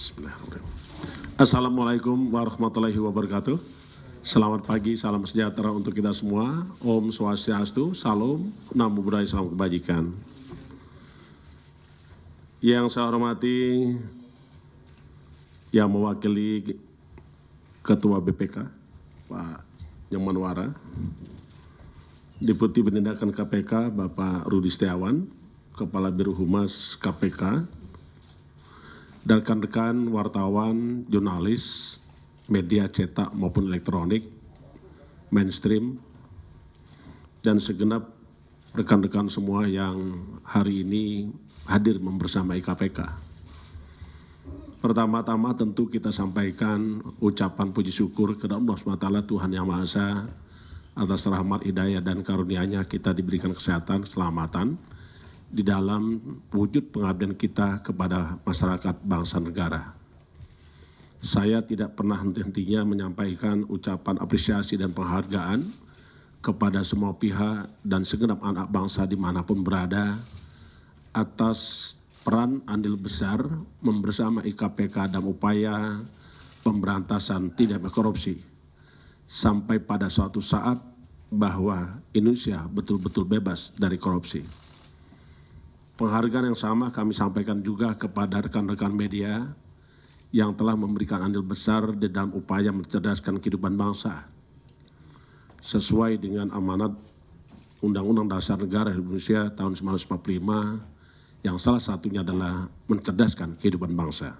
Bismillahirrahmanirrahim. Assalamualaikum warahmatullahi wabarakatuh. Selamat pagi, salam sejahtera untuk kita semua. Om Swastiastu, Salam, Namo Buddhaya, Salam Kebajikan. Yang saya hormati yang mewakili Ketua BPK, Pak Nyomanwara, Deputi Penindakan KPK, Bapak Rudi Setiawan, Kepala Biro Humas KPK, dan rekan-rekan wartawan, jurnalis, media cetak maupun elektronik, mainstream, dan segenap rekan-rekan semua yang hari ini hadir membersamai KPK. Pertama-tama tentu kita sampaikan ucapan puji syukur kepada Allah SWT, Tuhan Yang Maha Esa, atas rahmat, hidayah, dan karunia-Nya kita diberikan kesehatan, keselamatan, di dalam wujud pengabdian kita kepada masyarakat bangsa negara. Saya tidak pernah henti-hentinya menyampaikan ucapan apresiasi dan penghargaan kepada semua pihak dan segenap anak bangsa dimanapun berada atas peran andil besar membersamai KPK dalam upaya pemberantasan tindak korupsi sampai pada suatu saat bahwa Indonesia betul-betul bebas dari korupsi. Penghargaan yang sama kami sampaikan juga kepada rekan-rekan media yang telah memberikan andil besar di dalam upaya mencerdaskan kehidupan bangsa sesuai dengan amanat Undang-Undang Dasar Negara Indonesia tahun 1945 yang salah satunya adalah mencerdaskan kehidupan bangsa.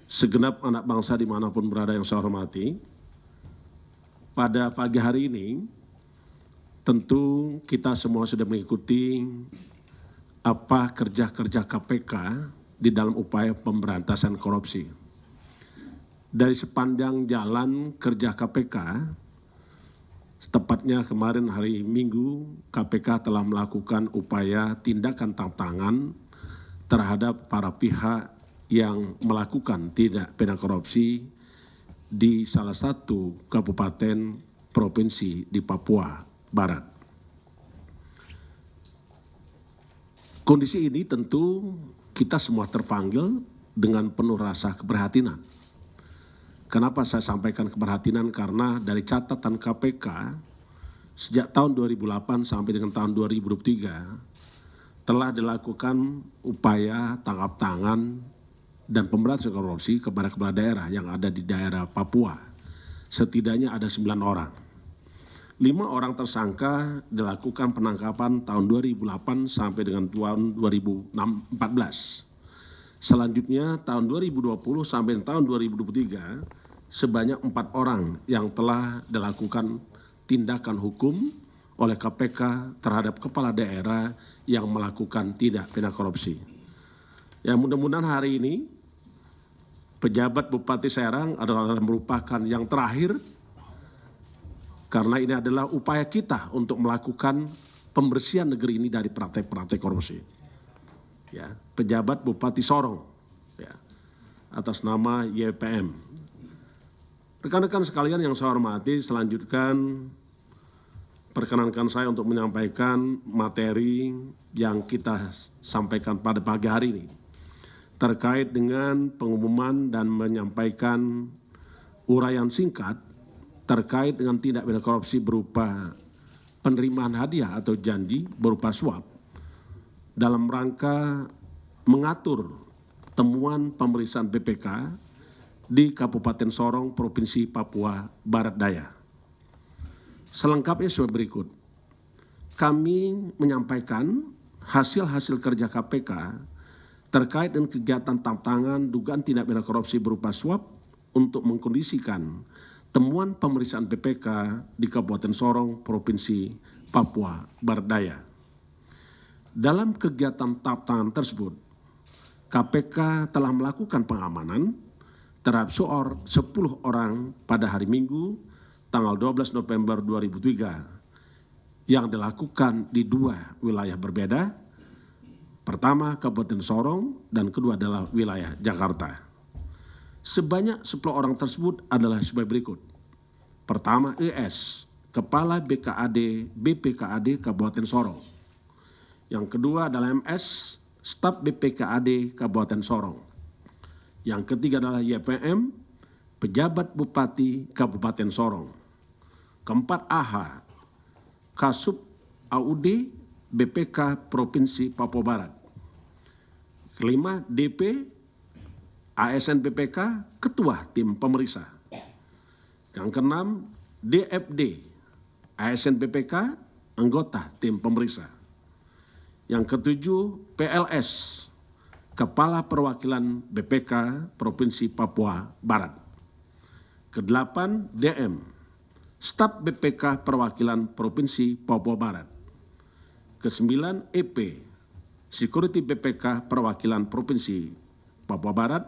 Segenap anak bangsa dimanapun berada yang saya hormati, pada pagi hari ini tentu kita semua sudah mengikuti apa kerja-kerja KPK di dalam upaya pemberantasan korupsi. Dari sepanjang jalan kerja KPK, tepatnya kemarin hari Minggu, KPK telah melakukan upaya tindakan tangkap tangan terhadap para pihak yang melakukan tindak pidana korupsi di salah satu kabupaten provinsi di Papua Barat. Kondisi ini tentu kita semua terpanggil dengan penuh rasa keprihatinan. Kenapa saya sampaikan keprihatinan? Karena dari catatan KPK sejak tahun 2008 sampai dengan tahun 2023 telah dilakukan upaya tangkap tangan dan pemberantasan korupsi kepada kepala daerah yang ada di daerah Papua. Setidaknya ada 9 orang. 5 orang tersangka dilakukan penangkapan tahun 2008 sampai dengan tahun 2014. Selanjutnya tahun 2020 sampai tahun 2023 sebanyak 4 orang yang telah dilakukan tindakan hukum oleh KPK terhadap kepala daerah yang melakukan tindak pidana korupsi. Ya, mudah-mudahan hari ini pejabat Bupati Serang adalah merupakan yang terakhir, karena ini adalah upaya kita untuk melakukan pembersihan negeri ini dari praktek-praktek korupsi. Ya, pejabat Bupati Sorong, ya, atas nama YPM. Rekan-rekan sekalian yang saya hormati, selanjutnya perkenankan saya untuk menyampaikan materi yang kita sampaikan pada pagi hari ini terkait dengan pengumuman dan menyampaikan uraian singkat terkait dengan tindak pidana korupsi berupa penerimaan hadiah atau janji berupa suap dalam rangka mengatur temuan pemeriksaan BPK di Kabupaten Sorong, Provinsi Papua Barat Daya. Selengkapnya sebagai berikut. Kami menyampaikan hasil-hasil kerja KPK terkait dengan kegiatan tangkap tangan dugaan tindak pidana korupsi berupa suap untuk mengkondisikan temuan pemeriksaan BPK di Kabupaten Sorong, Provinsi Papua Barat Daya. Dalam kegiatan tangkap tangan tersebut, KPK telah melakukan pengamanan terhadap 10 orang pada hari Minggu, tanggal 12 November 2003, yang dilakukan di 2 wilayah berbeda. Pertama, Kabupaten Sorong, dan kedua adalah wilayah Jakarta. Sebanyak 10 orang tersebut adalah sebagai berikut. Pertama, ES, Kepala BPKAD Kabupaten Sorong. Yang kedua adalah MS, Staf BPKAD Kabupaten Sorong. Yang ketiga adalah YPM, pejabat Bupati Kabupaten Sorong. Keempat, AH, Kasub AUD BPK Provinsi Papua Barat. Kelima, DP, ASN BPK, Ketua Tim Pemeriksa. Yang keenam, DFD, ASN BPK, Anggota Tim Pemeriksa. Yang ketujuh, PLS, Kepala Perwakilan BPK Provinsi Papua Barat. Kedelapan, DM, Staf BPK Perwakilan Provinsi Papua Barat. Kesembilan, EP, Security BPK Perwakilan Provinsi Papua Barat.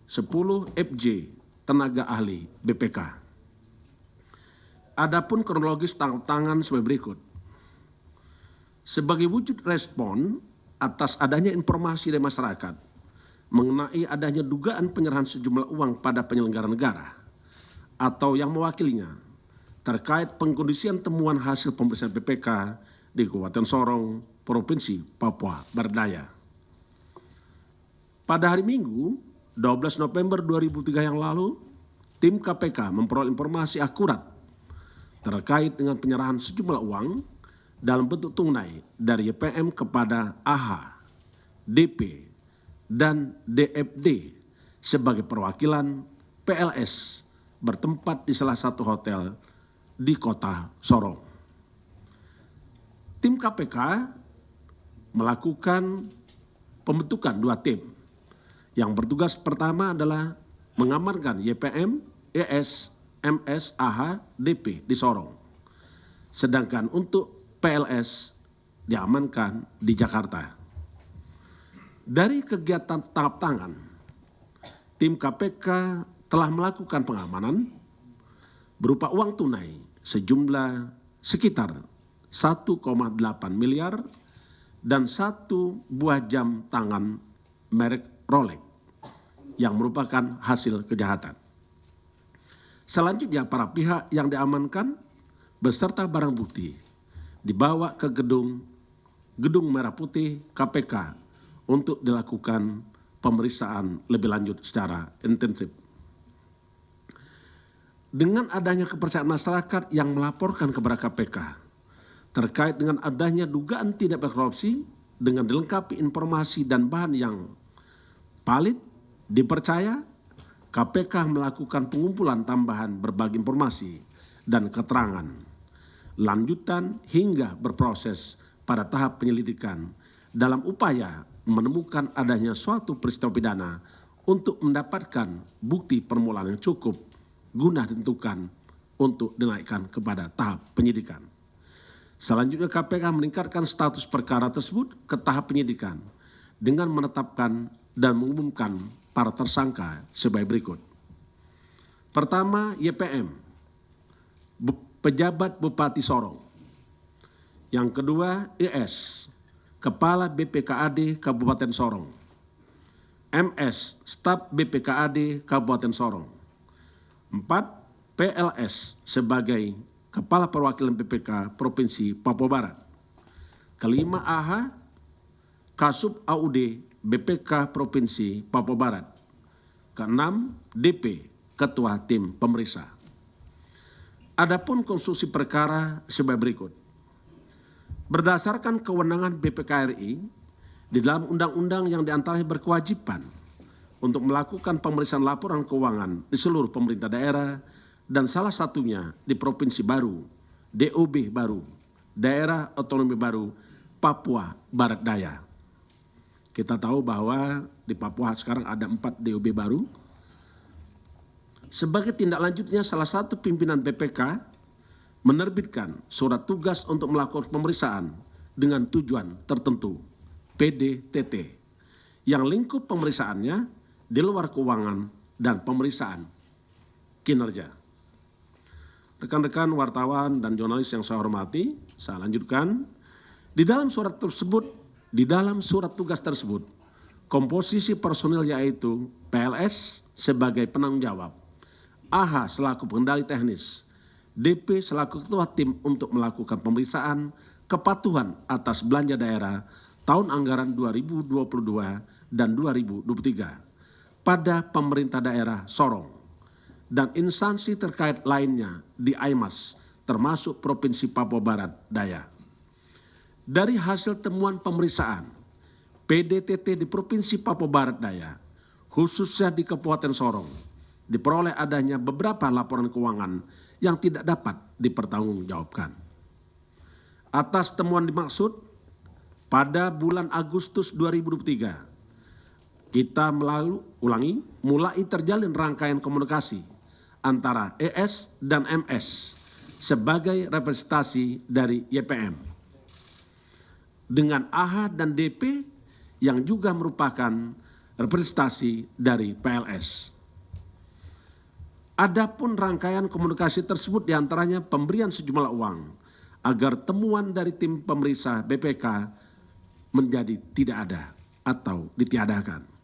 10, FJ, Tenaga Ahli BPK. Adapun kronologis tangkap tangan sebagai berikut. Sebagai wujud respon atas adanya informasi dari masyarakat mengenai adanya dugaan penyerahan sejumlah uang pada penyelenggara negara atau yang mewakilinya terkait pengkondisian temuan hasil pemeriksaan BPK di Kabupaten Sorong, Provinsi Papua Barat Daya. Pada hari Minggu, 12 November 2003 yang lalu, tim KPK memperoleh informasi akurat terkait dengan penyerahan sejumlah uang dalam bentuk tunai dari YPM kepada AH, DP, dan DFD sebagai perwakilan PLS bertempat di salah satu hotel di kota Sorong. Tim KPK melakukan pembentukan 2 tim. Yang bertugas pertama adalah mengamankan YPM, ES, MS, AH, DP di Sorong. Sedangkan untuk PLS diamankan di Jakarta. Dari kegiatan tangkap tangan, tim KPK telah melakukan pengamanan berupa uang tunai sejumlah sekitar 1,8 miliar dan 1 buah jam tangan merek Rolex yang merupakan hasil kejahatan. Selanjutnya para pihak yang diamankan beserta barang bukti dibawa ke Gedung Merah Putih KPK untuk dilakukan pemeriksaan lebih lanjut secara intensif. Dengan adanya kepercayaan masyarakat yang melaporkan kepada KPK terkait dengan adanya dugaan tindak korupsi dengan dilengkapi informasi dan bahan yang valid, dipercaya, KPK melakukan pengumpulan tambahan berbagai informasi dan keterangan lanjutan hingga berproses pada tahap penyelidikan dalam upaya menemukan adanya suatu peristiwa pidana untuk mendapatkan bukti permulaan yang cukup guna ditentukan untuk dinaikkan kepada tahap penyidikan. Selanjutnya KPK meningkatkan status perkara tersebut ke tahap penyidikan dengan menetapkan dan mengumumkan para tersangka sebagai berikut. Pertama, YPM, pejabat Bupati Sorong. Yang kedua, ES, Kepala BPKAD Kabupaten Sorong. MS, Staf BPKAD Kabupaten Sorong. 4, PLS sebagai Kepala Perwakilan BPK Provinsi Papua Barat. Kelima, AH, Kasub AUD BPK Provinsi Papua Barat. Keenam, DP, Ketua Tim Pemeriksa. Adapun konstruksi perkara sebagai berikut. Berdasarkan kewenangan BPK RI di dalam undang-undang yang diantaranya berkewajiban untuk melakukan pemeriksaan laporan keuangan di seluruh pemerintah daerah dan salah satunya di Provinsi baru, DOB baru, Daerah Otonomi Baru, Papua Barat Daya. Kita tahu bahwa di Papua sekarang ada 4 DOB baru. Sebagai tindak lanjutnya, salah satu pimpinan BPK menerbitkan surat tugas untuk melakukan pemeriksaan dengan tujuan tertentu, PDTT, yang lingkup pemeriksaannya di luar keuangan dan pemeriksaan kinerja. Rekan-rekan wartawan dan jurnalis yang saya hormati, saya lanjutkan. Di dalam surat tugas tersebut, komposisi personil yaitu PLS sebagai penanggung jawab, AH selaku pengendali teknis, DP selaku ketua tim untuk melakukan pemeriksaan kepatuhan atas belanja daerah tahun anggaran 2022 dan 2023. pada pemerintah daerah Sorong dan instansi terkait lainnya di AIMAS, termasuk Provinsi Papua Barat Daya. Dari hasil temuan pemeriksaan, PDTT di Provinsi Papua Barat Daya, khususnya di Kabupaten Sorong, diperoleh adanya beberapa laporan keuangan yang tidak dapat dipertanggungjawabkan. Atas temuan dimaksud, pada bulan Agustus 2023, kita mulai terjalin rangkaian komunikasi antara ES dan MS sebagai representasi dari YPM dengan AHA dan DP yang juga merupakan representasi dari PLS. Adapun rangkaian komunikasi tersebut diantaranya pemberian sejumlah uang agar temuan dari tim pemeriksa BPK menjadi tidak ada atau ditiadakan.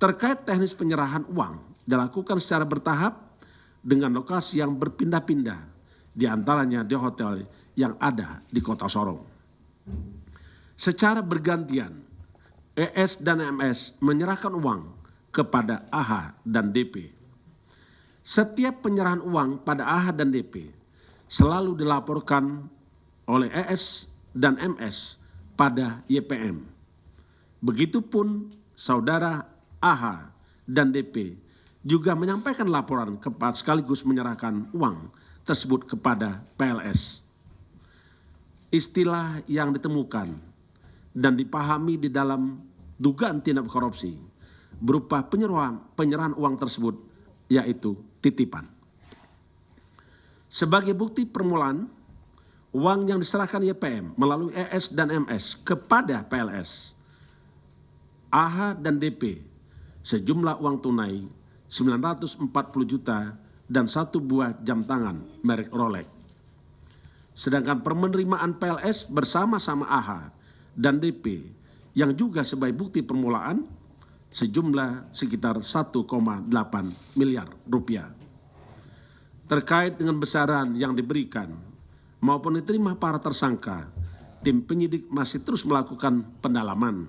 Terkait teknis penyerahan uang dilakukan secara bertahap dengan lokasi yang berpindah-pindah, diantaranya di hotel yang ada di Kota Sorong. Secara bergantian, ES dan MS menyerahkan uang kepada AHA dan DP. Setiap penyerahan uang pada AHA dan DP selalu dilaporkan oleh ES dan MS pada YPM. Begitupun saudara AHA dan DP juga menyampaikan laporan sekaligus menyerahkan uang tersebut kepada PLS. Istilah yang ditemukan dan dipahami di dalam dugaan tindak korupsi berupa penyerahan uang tersebut yaitu titipan. Sebagai bukti permulaan, uang yang diserahkan YPM melalui ES dan MS kepada PLS, AHA dan DP sejumlah uang tunai 940 juta dan 1 buah jam tangan merek Rolex. Sedangkan penerimaan PLS bersama-sama AHA dan DP yang juga sebagai bukti permulaan sejumlah sekitar 1,8 miliar rupiah. Terkait dengan besaran yang diberikan maupun diterima para tersangka, tim penyidik masih terus melakukan pendalaman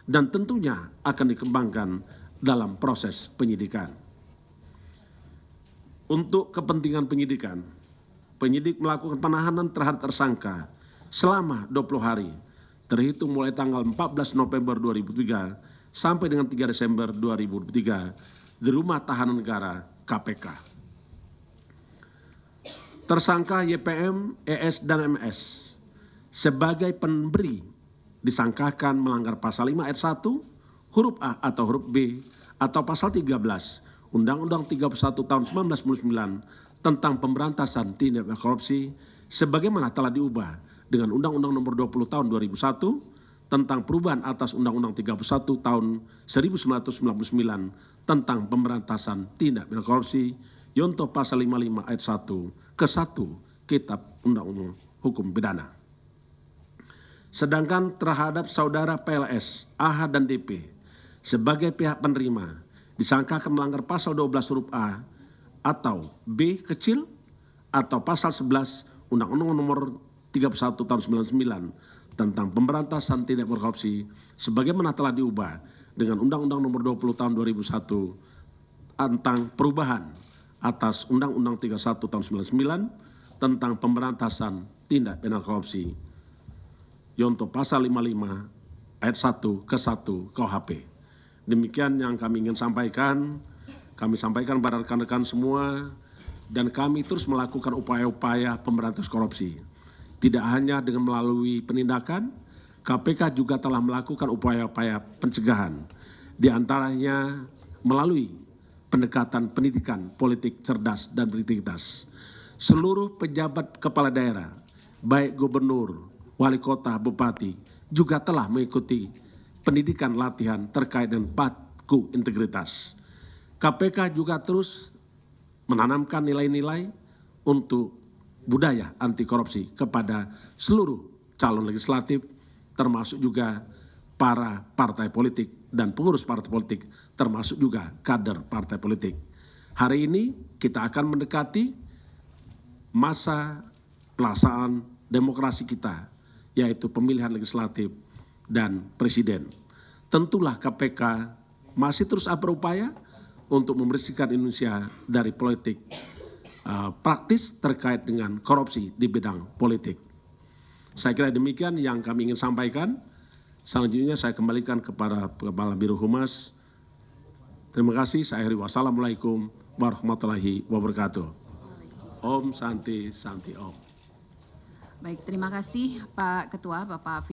dan tentunya akan dikembangkan dalam proses penyidikan. Untuk kepentingan penyidikan, penyidik melakukan penahanan terhadap tersangka selama 20 hari, terhitung mulai tanggal 14 November 2003 sampai dengan 3 Desember 2023 di Rumah Tahanan Negara KPK. Tersangka YPM, ES, dan MS sebagai pemberi disangkakan melanggar pasal 5 ayat 1, huruf A atau huruf B, atau pasal 13 Undang-Undang 31 tahun 1999 tentang pemberantasan tindak pidana korupsi sebagaimana telah diubah dengan Undang-Undang nomor 20 tahun 2001 tentang perubahan atas Undang-Undang 31 tahun 1999 tentang pemberantasan tindak pidana korupsi yontoh pasal 55 ayat 1 ke 1 Kitab Undang-Undang Hukum Pidana. Sedangkan terhadap saudara PLS, AHA dan DP sebagai pihak penerima disangkakan melanggar pasal 12 huruf A atau B kecil atau pasal 11 Undang-Undang nomor 31 tahun 1999 tentang pemberantasan tindak pidana korupsi sebagaimana telah diubah dengan Undang-Undang nomor 20 tahun 2001 tentang perubahan atas Undang-Undang 31 tahun 1999 tentang pemberantasan tindak pidana korupsi yontoh pasal 55 ayat 1 ke 1 KUHP. Demikian yang kami ingin sampaikan. Kami sampaikan pada rekan-rekan semua dan kami terus melakukan upaya-upaya pemberantasan korupsi. Tidak hanya dengan melalui penindakan, KPK juga telah melakukan upaya-upaya pencegahan. Di antaranya melalui pendekatan pendidikan politik cerdas dan berintegritas. Seluruh pejabat kepala daerah, baik gubernur, wali kota, bupati, juga telah mengikuti pendidikan latihan terkait dengan paku integritas. KPK juga terus menanamkan nilai-nilai untuk budaya anti korupsi kepada seluruh calon legislatif, termasuk juga para partai politik dan pengurus partai politik, termasuk juga kader partai politik. Hari ini kita akan mendekati masa pelaksanaan demokrasi kita, yaitu pemilihan legislatif dan presiden. Tentulah KPK masih terus berupaya untuk membersihkan Indonesia dari politik praktis terkait dengan korupsi di bidang politik. Saya kira demikian yang kami ingin sampaikan. Selanjutnya saya kembalikan kepada Kepala Biro Humas. Terima kasih. Saya akhiri. Wassalamualaikum warahmatullahi wabarakatuh. Om Santi Santi Om. Baik, terima kasih Pak Ketua, Bapak